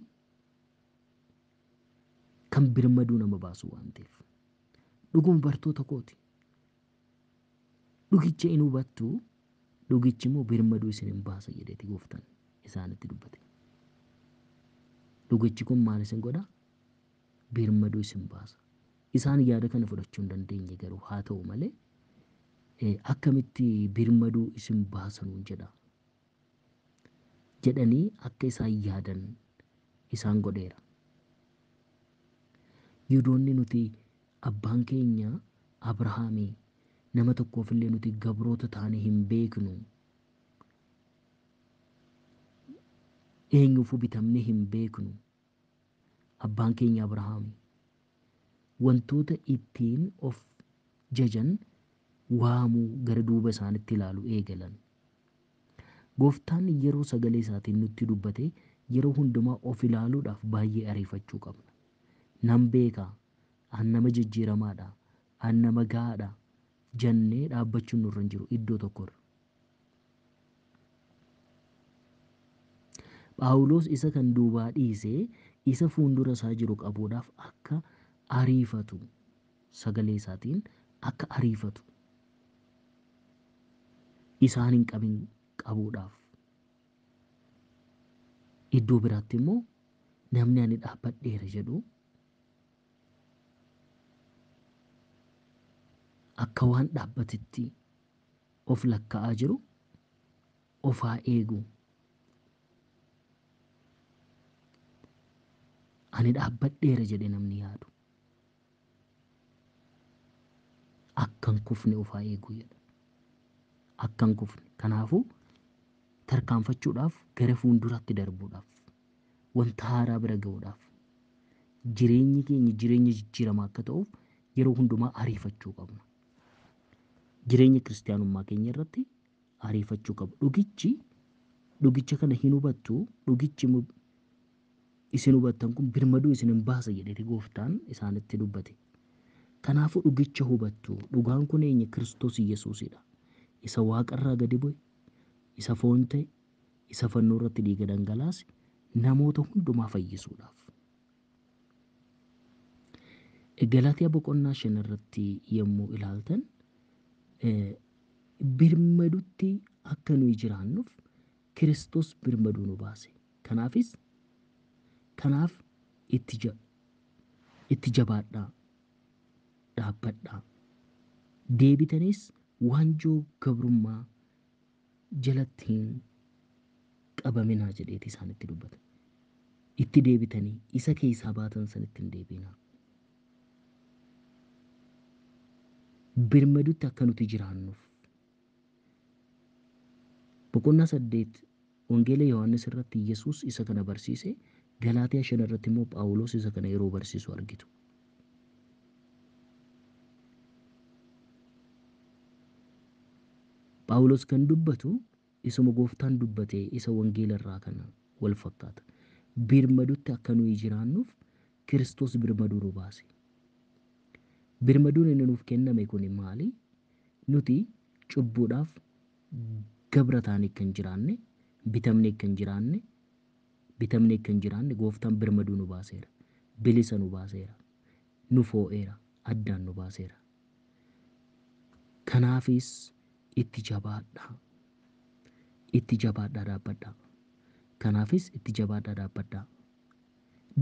A: kan birmaduu nama baasu waan ta'eef. Dhuguma bartoota kooti. Dhugicha hin hubattu Dhugichi immoo birmaduu isin hin baasa jedheeti gooftaan isaanitti dubbate. Dhugichi kun maal isin godha? Birmaduu isin baasa. Isaan yaada kana fudhachuu hin dandeenye garuu haa ta'u malee akkamitti birmaduu isin baasanuun jedha jedhanii akka isaan yaadan isaan godheera. Yihudoonni nuti abbaan keenya Abrahaamii nama tokkoofillee nuti gabroota taane hin beeknu, eenyuufuu bitamne hin beeknu. Abbaan keenya Abrahaamii wantoota ittiin of jajan waamuu gara duuba isaanitti ilaalu eegalan. Gooftaan yeroo sagalee isaatiin nutti dubbate yeroo hundumaa of ilaaluudhaaf baay'ee ariifachuu qabna. Nan beekaa, an nama jijjiiramaadha, an nama gahaadha jennee dhaabbachuun nurra hin jiru iddoo tokkorra. Phaawulos isa kan duubaa dhiisee isa fuuldura isaa jiru qabuudhaaf akka ariifatu, sagalee isaatiin akka ariifatu, isaan hin qabin qabuudhaaf. Iddoo biraatti immoo namni ani dhaabbadheera jedhu akka waan dhaabbatetti of lakkaa'aa jiru of haa eegu. Ani dhaabbadheera jedhe namni yaadu akkan kufne of haa eegu jedha. Akkan kufne. Kanaafuu tarkaanfachuudhaaf gara fuulduraatti darbuudhaaf wanta haaraa bira ga'uudhaaf jireenyi keenya jireenya jijjiiramaa akka ta'uuf yeroo hundumaa ariifachuu qabna. Jireenya kiristaanummaa keenya irratti ariifachuu qabna. Dhugicha kana hin hubattu. Dhugichi isin hubattan kun birmaduu isin hin baasa jedheti gooftaan isaanitti dubbate. Kanaafuu dhugicha hubattu. Dhugaan kun eenyu? Kiristoos Yesuusidha. Isa waaqarraa gadi bu'e, isa foon ta'e, isa fannoo irratti dhiiga dhangalaase namoota hundumaa fayyisuudhaaf. Galaatiyaa boqonnaa 5 irratti yommuu ilaaltan birmadutti akka nuyi jiraannuuf Kiristoos birmaduu nu baase. Kanaaf itti jabaadhaa, dhaabbadhaa. Deebitanis waanjoo gabrummaa jalatti hin qabaminaa jedheeti isaanitti dubbata. Itti deebitanii isa keessaa baatan sanitti hin deebinaa. Birmadutti akka nuti jiraannuuf. Boqonnaa 8 Wangeela Yohaannis irratti Yesuus isa kana barsiise. Galaatiyaa 5 irratti immoo Phaawulos isa kana yeroo barsiisu argitu. Phaawulos kan dubbatu isuma gooftaan dubbate isa wangeela irraa kana wal fakkaata. Birmadutti akka nuyi jiraannuuf Kiristoos birmaduu nu baase. Birmaduun inni nuuf kenname kun maali? Nuti cubbuudhaaf gabra taanee kan jiraanne, bitamnee kan jiraanne gooftaan birmaduu nu baaseera. Bilisa nu baaseera. Nu foo'eera. Addaan nu baaseera. Kanaafis itti jabaadhaa. Itti jabaadhaa dhaabbadhaa. Kanaafis itti jabaadhaa dhaabbadhaa.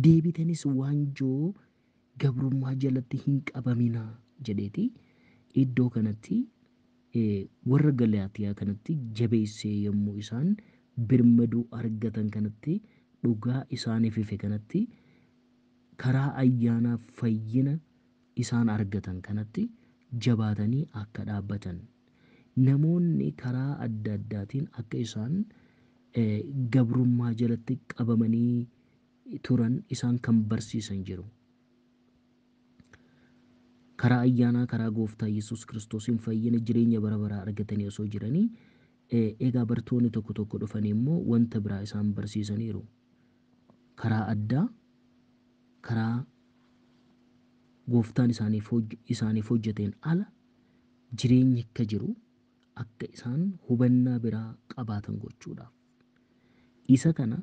A: Deebitanis waanjoo gabrummaa jalatti hin qabaminaa jedheeti iddoo kanatti warra Galaatiyaa kanatti jabeessee yommuu isaan birmaduu argatan kanatti dhugaa isaaniif ife kanatti karaa ayyaanaa fayyina isaan argatan kanatti jabaatanii akka dhaabbatan. Namoonni karaa adda addaatiin akka isaan gabrummaa jalatti qabamanii turan isaan kan barsiisan jiru. Karaa ayyaanaa karaa gooftaa Yesuus Kiristoosiin fayyina jireenya bara baraa argatanii osoo jiranii egaa bartoonni tokko tokko dhufanii immoo wanta biraa isaan barsiisaniiru. Karaa addaa karaa gooftaan isaaniif hojjeteen ala jireenyi akka jiru akka isaan hubannaa biraa qabaatan gochuudhaaf. Isa kana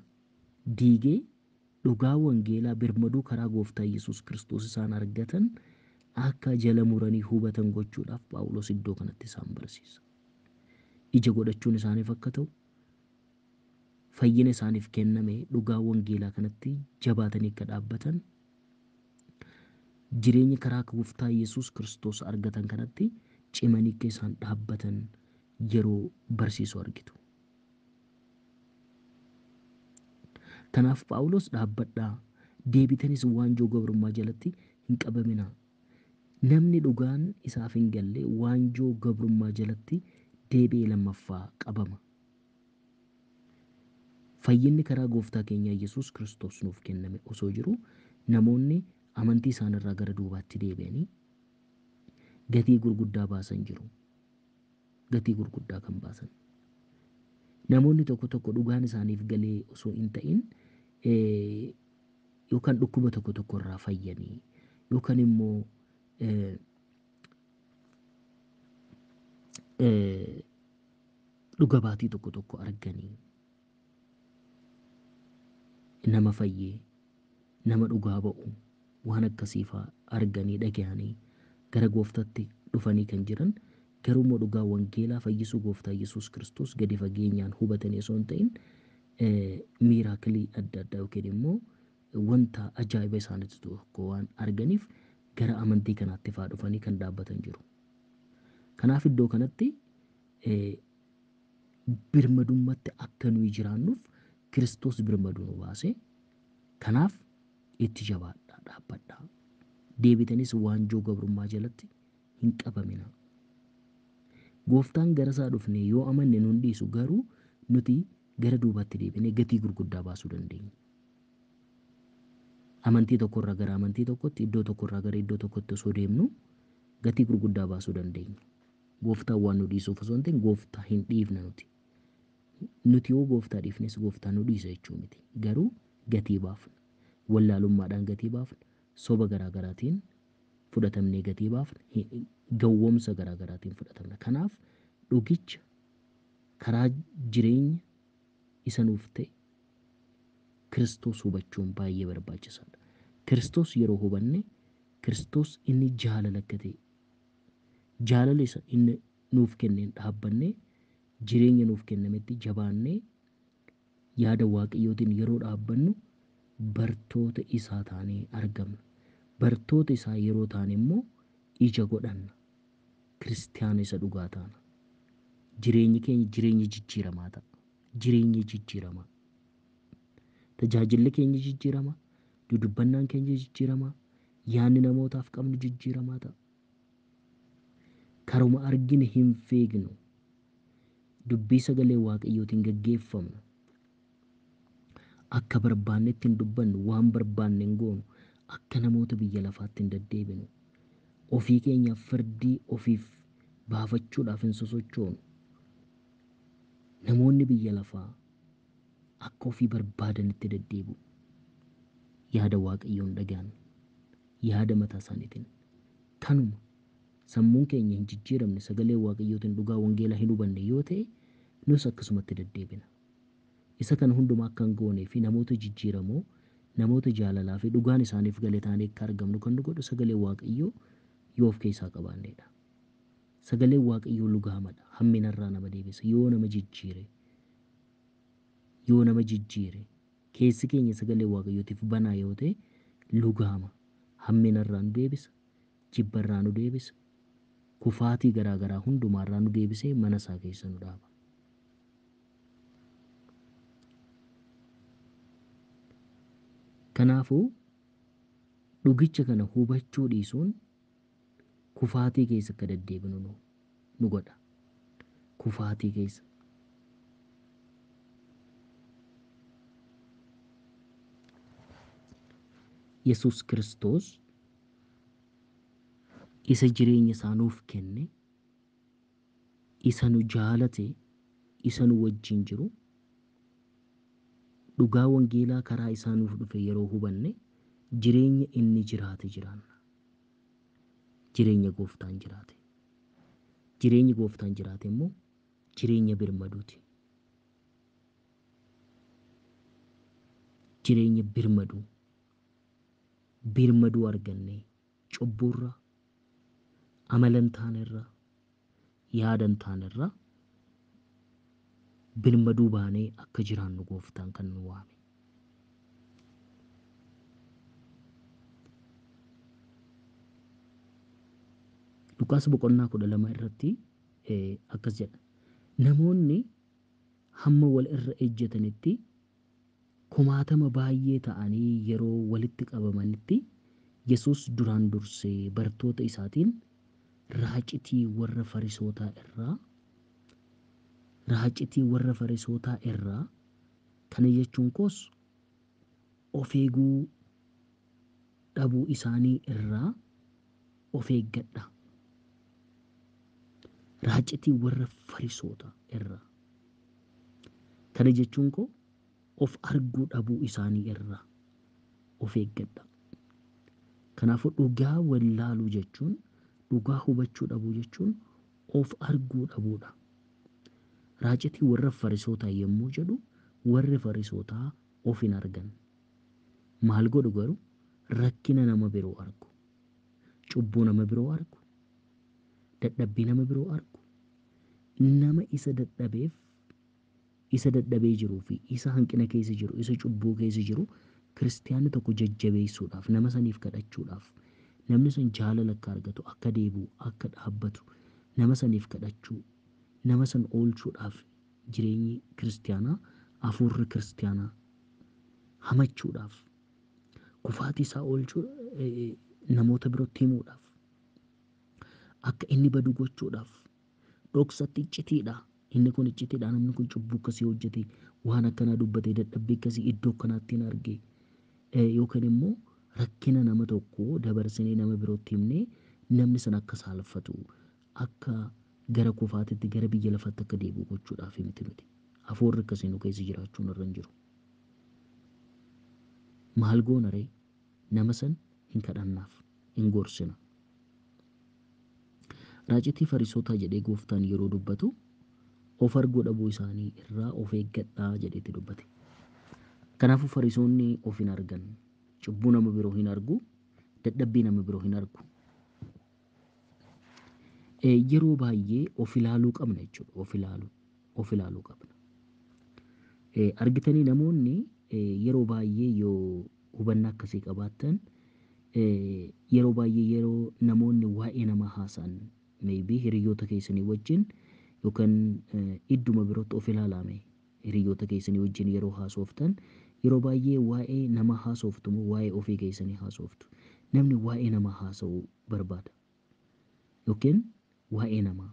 A: diigee dhugaa wangeelaa birmaduu karaa gooftaa Yesuus Kiristoos isaan argatan akka jala muranii hubatan gochuudhaaf Phaawulos iddoo kanatti isaan barsiisa. ija godhachuun isaaniif akka ta'u, fayyina isaaniif kenname dhugaa wangeelaa kanatti jabaatanii akka dhaabbatan, jireenya karaa gooftaa Yesuus Kiristoos argatan kanatti cimanii akka isaan dhaabbatan yeroo barsiisu argitu. Kanaaf Phaawulos dhaabbadhaa, deebitanis waanjoo gabrummaa jalatti hin qabaminaa. Namni dhugaan isaaf hin galle waanjoo gabrummaa jalatti deebi'ee lammaffaa qabama. Fayyinni karaa gooftaa keenya Yesuus Kiristoos nuuf kenname osoo jiru namoonni amantii isaanirraa gara duubaatti deebi'anii gatii gurguddaa baasan jiru. Gatii gurguddaa kan baasan. Namoonni tokko tokko dhugaan isaaniif galee osoo hin ta'in yookaan dhukkuba tokko tokko irraa fayyanii yookaan immoo dhuga baatii tokko tokko arganii nama fayyee nama dhugaa ba'u waan akkasiifaa arganii dhagahanii gara gooftaatti dhufanii kan jiran garuu immoo dhugaa wangeelaa fayyisuu gooftaa Yesuus Kiristoos gadi fageenyaan hubatanii osoo hin ta'in miiraakilii adda addaa yookiin immoo wanta ajaa'iba isaanitti tokko waan arganiif gara amantii kanaatti faa dhufanii kan dhaabbatan jiru. Kanaaf iddoo kanatti birmadummatti akka nuyi jiraannuuf Kiristoos birmaduu nu baase. Kanaaf itti jabaadhaa, dhaabbadhaa. Deebitanis waanjoo gabrummaa jalatti hin qabamina. Gooftaan gara isaa dhufne yoo amanne nuun dhiisu garuu nuti gara duubatti deebinee gatii gurguddaa baasuu dandeenya. Amantii tokkorraa gara amantii tokkotti, iddoo tokkorraa gara iddoo tokkotti osoo deemnu gatii gurguddaa baasuu dandeenya. Gooftaan waan nu dhiisuuf osoo hin ta'in gooftaa hin dhiifna nuti. Nuti yoo gooftaa dhiifnes gooftaa nu dhiisa jechuu miti. Garuu gatii baafna. Wallaalummaadhaan gatii baafna. Soba garaagaraatiin fudhatamnee gatii baafna. Gawwoomsa garaagaraatiin fudhatamna. Kanaaf dhugicha karaa jireenya isa nuuf ta'e Kiristoos hubachuun baay'ee barbaachisaadha. Kiristoos yeroo hubanne Kiristoos inni jaalala akka ta'e jaalala isa inni nuuf kenneen dhaabbannee jireenya nuuf kennametti jabaannee yaada Waaqayyootiin yeroo dhaabbannu bartoota isaa taanee argamna. Bartoota isaa yeroo taane immoo ija godhanna. Kiristaana isa dhugaa taana. Jireenyi keenya jireenya jijjiiramaa ta'a. Jireenya jijjiiramaa. Tajaajilli keenya jijjiiramaa. Dudubbannaan keenya jijjiiramaa. Yaanni namootaaf qabnu jijjiiramaa ta'a. Karuma argine hin fiignu. Dubbii sagalee Waaqayyootiin gaggeeffamna. Akka barbaannetti hin dubbannu, waan barbaanne hin goonu, akka namoota biyya lafaatti hin deddeebinu. Ofii keenyaaf firdii ofiif baafachuudhaaf hin sosochoonu. Namoonni biyya lafaa akka ofii barbaadanitti deddeebi'u. Yaada Waaqayyoon dhaga'an, yaada mataa isaaniitiin. Kanuma sammuun keenya hin jijjiiramne sagalee Waaqayyootiin dhugaa wangeelaa hin hubanne yoo ta'e nus akkasumatti deddeebina. Isa kana hundumaa akka hin goonee fi namoota jijjiiramoo, namoota jaalalaa fi dhugaan isaaniif galee taanee akka argamnu kan nu godhu sagalee Waaqayyoo yoo of keessaa qabaannedha. Sagalee Waaqayyoo lugaamadha. Hamminarraa nama deebisa. Yoo nama jijjiire keessi keenya sagalee Waaqayyootiif banaa yoo ta'e lugaama. Hamminarraa nu deebisa. Jibbarraa nu deebisa. Kufaatii garaagaraa hundumaarraa nu deebisee mana isaa keessa nu dhaaba. Kanaafuu dhugicha kana hubachuu dhiisuun kufaatii keessa akka deddeebinu nu godha. Kufaatii keessa. Yesuus Kiristoos isa jireenya isaa nuuf kenne, isa nu jaalate, isa nu wajjin jiru, dhugaa wangeelaa karaa isaa nuuf dhufe yeroo hubanne jireenya inni jiraate jiraanna. Jireenya Gooftaan jiraate. Jireenyi Gooftaan jiraate immoo jireenya birmaduuti. Jireenya birmaduu. Birmaduu argannee cubburraa, amalan taanerraa, yaadan taanerraa bilmaduu baanee akka jiraannu gooftaan kan nu waame. Luqaas boqonnaa 12 irratti akkas jedha. Namoonni hamma wal irra ejjetanitti 1,000 baay'ee ta'anii yeroo walitti qabamanitti Yesuus duraan dursee bartoota isaatiin raacitii warra Farisootaa irraa kana jechuun koos of eeguu dhabuu isaanii irraa of eeggadha. Raacitii warra Farisootaa irraa kana jechuun koo of arguu dhabuu isaanii irraa of eeggadha. Kanaafuu dhugaa wallaaluu jechuun, dhugaa hubachuu dhabuu jechuun of arguu dhabuudha. Raacitii warra Farisootaa yommuu jedhu warri Farisootaa of hin argan. Maal godhu garuu? Rakkina nama biroo argu, cubbuu nama biroo argu, dadhabbii nama biroo argu, nama isa dadhabee jiruu fi isa hanqina keessa jiru, isa cubbuu keessa jiru kiristaanni tokko jajjabeessuudhaaf, nama saniif kadhachuudhaaf, namni sun jaalala akka argatu, akka deebi'u, akka dhaabbatu, nama saniif kadhachuu, nama san oolchuudhaaf jireenyi kiristaanaa, hafuurri kiristaanaa hamachuudhaaf, kufaatii isaa oolchuu namoota birootti himuudhaaf, akka inni badu gochuudhaaf, dhoksatti iccitiidha. Inni kun iccitiidha. Namni kun cubbuu akkasii hojjete, waan akkanaa dubbate, dadhabbii akkasii iddoo akkanaatti hin arge. Yookaan immoo rakkina nama tokko dabarsinee nama birootti himnee namni san akka saalfatu, akka gara kufaatitti, gara biyya lafaatti akka deebi'u gochuudhaaf miti nuti. Hafuurri akkasii nu keessa jiraachuun irra hin jiru. Maal goona ree? Nama san hin kadhannaaf, hin gorsina. Raacitii Farisootaa jedhee gooftaan yeroo dubbatu of arguu dhabuu isaanii irraa of eeggadhaa jedheetti dubbate. Kanaafuu Farisoonni of hin argan, cubbuu nama biroo hin argu, dadhabbii nama biroo hin argu. Yeroo baay'ee of ilaaluu qabna jechuudha. Of ilaaluu qabna. Argitanii namoonni yeroo baay'ee yoo hubannaa akkasii qabaattan, yeroo baay'ee yeroo namoonni waa'ee namaa haasa'an, maybe hiriyoota keessanii wajjin yookaan idduma birootti of ilaalame hiriyoota keessanii wajjin yeroo haasoftan, yeroo baay'ee waa'ee nama haasoftu moo waa'ee ofii keessanii haasoftu? Namni waa'ee namaa haasa'uu barbaada. Yookiin waa'ee namaa,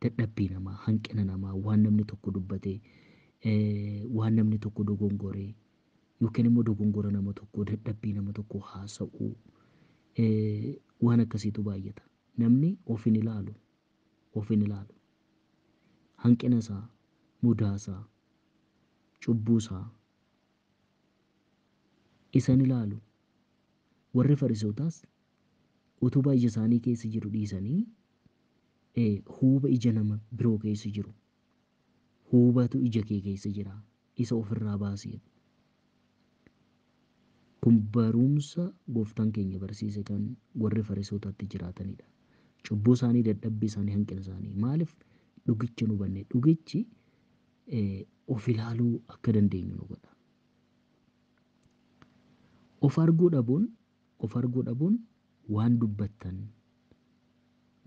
A: dadhabbii namaa, hanqina namaa, waan namni tokko dubbate, waan namni tokko dogongoree, yookiin immoo dogongora nama tokko, dadhabbii nama tokko haasa'uu, waan akkasiitu baay'ata. Namni of hin ilaalu. Hanqina isaa, mudaa isaa, cubbuu isaa isan ilaalu. Warri Farisootaas utubaa ija isaanii keessa jiru dhiisanii huuba ija nama biroo keessa jiru. Huubatu ija kee keessa jira. Isa ofirraa baasee. Kun barumsa gooftaan keenya barsiise kan warri Farisootaatti jiraatanidha. Cubbuu isaanii, dadhabbii isaanii, hanqina isaanii. Maaliif dhugicha nu banne? Dhugichi of ilaaluu akka dandeenyu nu godha. Of arguu dhabuun waan dubbattan,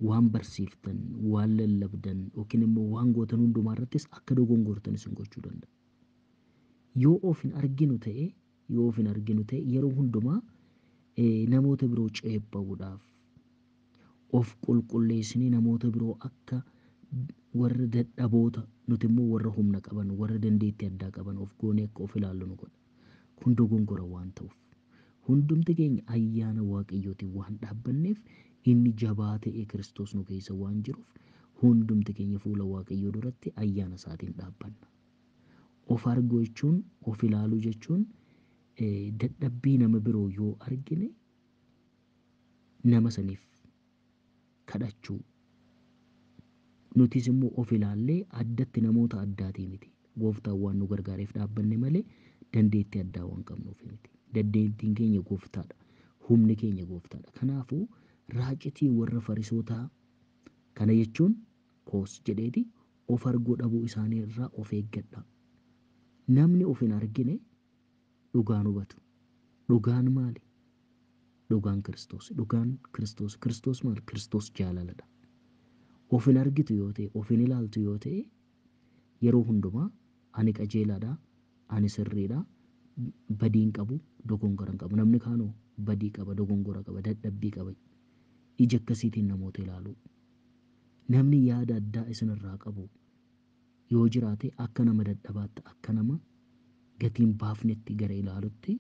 A: waan barsiiftan, waan lallabdan yookiin immoo waan gootan hundumaa irrattis akka dogongortan isin gochuu danda'a. Yoo of hin arginu ta'e yeroo hundumaa namoota biroo ceebba'uudhaaf of qulqulleessinee namoota biroo akka warra dadhaboota, nuti immoo warra humna qaban, warra dandeettii addaa qaban of goonee akka of ilaallu nu godha. Kun dogongora waan ta'uuf hundumti keenya ayyaana Waaqayyootiin waan dhaabbanneef, inni jabaa ta'ee Kiristoos nu keessa waan jiruuf hundumti keenya fuula Waaqayyoo duratti ayyaana isaatiin dhaabbanna. Of arguu jechuun, of ilaaluu jechuun dadhabbii nama biroo yoo argine nama saniif kadhachuu. Nutis immoo of ilaallee addatti namoota addaatii miti. Gooftaan waan nu gargaareef dhaabbanne malee dandeettii addaa waan qabnuuf miti. Dandeettiin keenya Gooftaadha. Humni keenya Gooftaadha. Kanaafuu raacitii warra Farisootaa kana jechuun koos jedheeti of arguu dhabuu isaanii irraa of eeggadha. Namni of hin argine dhugaan hubatu. Dhugaan maali? Dhugaan Kiristoos. Dhugaan Kiristoos. Kiristoos maali? Kiristoos jaalaladha. Of hin argitu yoo ta'e, of hin ilaaltu yoo ta'e, yeroo hundumaa ani qajeelaadha, ani sirriidha, badii hin qabu, dogongora hin qabu. Namni kaanoo badii qaba, dogongora qaba, dadhabbii qaba. Ija akkasiitiin namoota ilaalu. Namni yaada addaa isinirraa qabu yoo jiraate akka nama dadhabaatti, akka nama gatiin baafnetti gara ilaalutti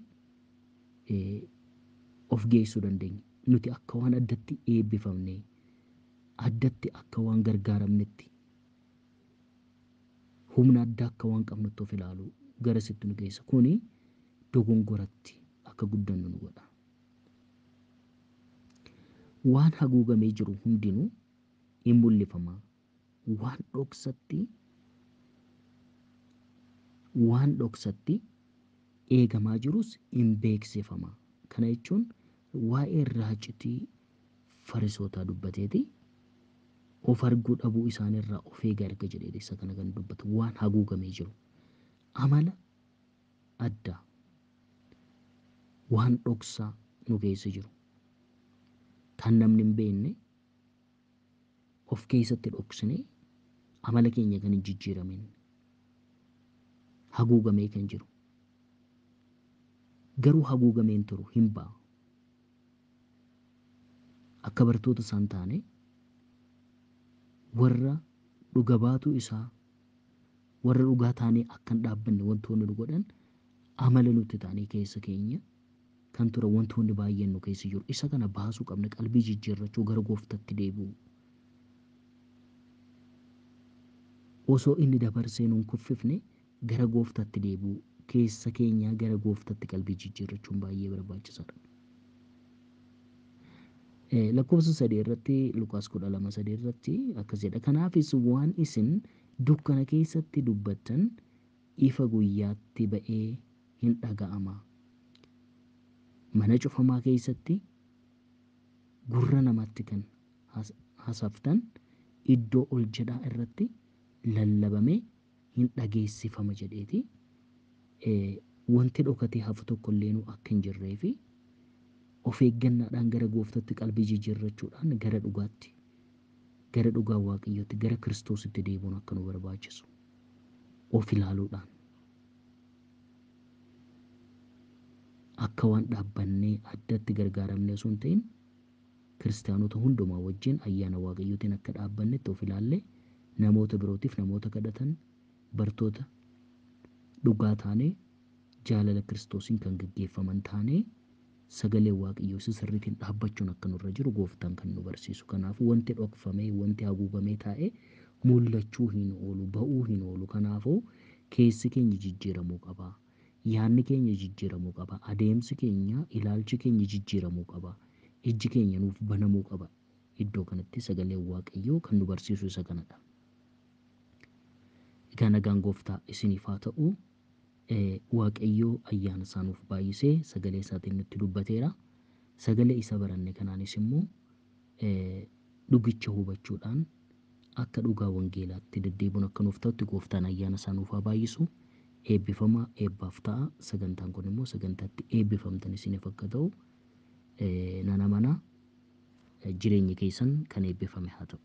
A: of geessuu dandeenya. Nuti akka waan addatti eebbifamne, addatti akka waan gargaaramnetti, humna addaa akka waan qabnutti of ilaalu gara sitti nu geessa. Kuni dogongoratti akka guddannu nu godha. Waan haguugamee jiru hundinuu hin mul'ifama. Waan dhoksatti eegamaa jirus hin beeksifama. Kana jechuun waa'ee raacitii Farisootaa dubbateeti. Of arguu dhabuu isaaniirraa of eega erga jedhee isa kana kan dubbatu. Waan haguugamee jiru amala addaa, waan dhoksaa nu keessa jiru kan namni hin beekne of keessatti dhoksine amala keenya kan hin jijjiiramin haguugamee kan jiru. Garuu haguugameen turu hin ba'a. Akka bartoota isaan taane warra dhuga baatuu isaa, warra dhugaa taanee akka hin dhaabbanne wantoonni nu godhan amala nuti taanee keessa keenya kan ture wantoonni baay'een nu keessa jiru. Isa kana baasuu qabna, qalbii jijjiirrachuu, gara Gooftatti deebi'u. Osoo inni dabarsee nun kuffifne gara Gooftatti deebi'u, keessa keenya gara Gooftatti qalbii jijjiirrachuun baay'ee barbaachisaadha. Lakkoofsa 3 irratti, Luqaas 12:3 irratti akkas jedha. Kanaafis waan isin dukkana keessatti dubbattan ifa guyyaatti ba'ee hin dhaga'ama. Mana cufamaa keessatti gurra namatti kan hasaftan iddoo ol jedhaa irratti lallabamee hin dhageessifama jedheeti. Wanti dhokatee hafu tokko illee akka hin jirree fi of eeggannaadhaan gara Gooftatti qalbii jijjiirrachuudhaan gara dhugaatti, gara dhugaa Waaqayyootti, gara Kiristoositti deebi'uun akka nu barbaachisu of ilaaluudhaan akka waan dhaabbannee addatti gargaaramne osoo hin ta'in kiristaanota hundumaa wajjin ayyaana Waaqayyootiin akka dhaabbannetti of ilaallee namoota birootiif namoota kadhatan, bartoota dhugaa taanee jaalala Kiristoosiin kan gaggeeffaman taanee sagalee Waaqayyoo sirriitiin dhaabbachuun akka nurra jiru Gooftaan kan nu barsiisu. Kanaafuu wanti dhokfamee, wanti haguugamee taa'ee mul'achuu hin oolu, ba'uu hin oolu. Kanaafuu keessi keenya jijjiiramuu qaba. Yaanni keenya jijjiiramuu qaba. Adeemsi keenya, ilaalchi keenya jijjiiramuu qaba. Ijji keenya nuuf banamuu qaba. Iddoo kanatti sagalee Waaqayyoo kan nu barsiisu isa kanadha. Egaa nagaan Gooftaa isiniif haa ta'u. Waaqayyoo ayyaana isaa nuuf baay'isee sagalee isaatiin nutti dubbateera. Sagalee isa baranne kanaanis immoo dhugicha hubachuudhaan akka dhugaa wangeelaatti deddeebiin akka nuuf ta'utti Gooftaan ayyaana isaa nuuf haa baay'isu. Eebbifamaa, eebbaaf ta'a. Sagantaan kun immoo sagantaatti eebbifamtan isiniif akka ta'u nan amana. Jireenyi keessan kan eebbifame haa ta'u.